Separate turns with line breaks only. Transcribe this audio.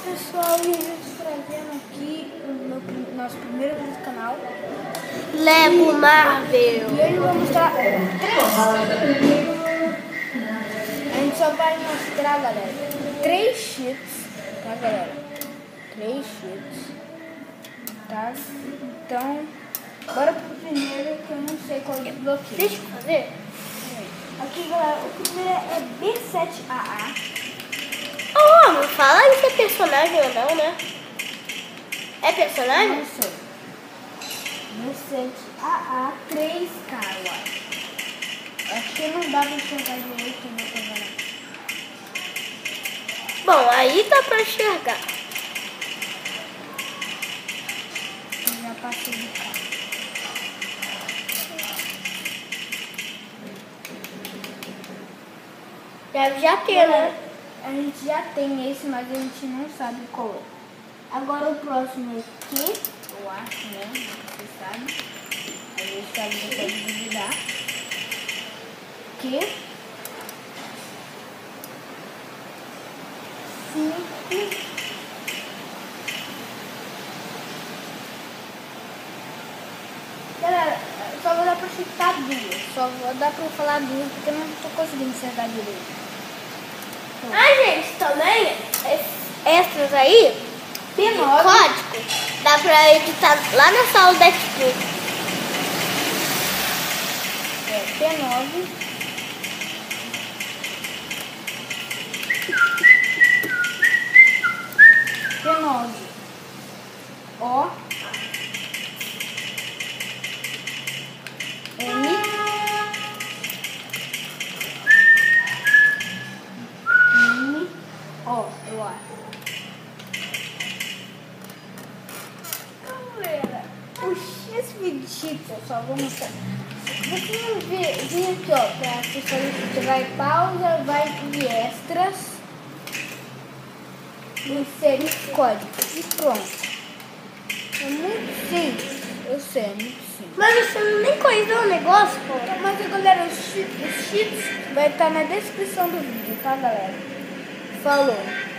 pessoal, e a gente trazendo aqui o nosso primeiro vídeo do canal
Lego Marvel.
E hoje eu vou mostrar a gente só vai mostrar, galera, 3 cheats, tá, galera? 3 cheats, tá? Então, bora pro primeiro, que eu não sei qual desbloqueio.
Deixa eu fazer.
Aqui, galera, o primeiro é B7AA.
Oh, não fala isso é personagem ou não, né? É personagem?
Não sei. B7AA 3K, eu acho. Acho que não dá pra enxergar direito, não tô vendo.
Bom, aí dá pra enxergar.
Eu já passei de cá.
Deve já ter, né?
A gente já tem esse, mas a gente não sabe qual é. Agora o próximo é Q, eu acho, né? Você sabe. A gente sabe que pode dividir. Q. 5. Galera, só vou dar pra chutar duas. Só vou dar pra falar duas, porque eu não tô conseguindo enxergar direito.
Ah, gente, também, essas aí,
P9.
código, dá pra editar lá na sala da Expo.
É, P9. P9. O. M. N. O, eu acho. Galera, esse vídeo eu só vou mostrar. Você não vem aqui, ó, pra você vai pausa, vai em extras, inserir código e pronto. É muito simples, eu sei, é muito simples.
Mas você nem coisou o negócio, pô.
Mas galera, os cheats vai estar na descrição do vídeo, tá, galera? Falou!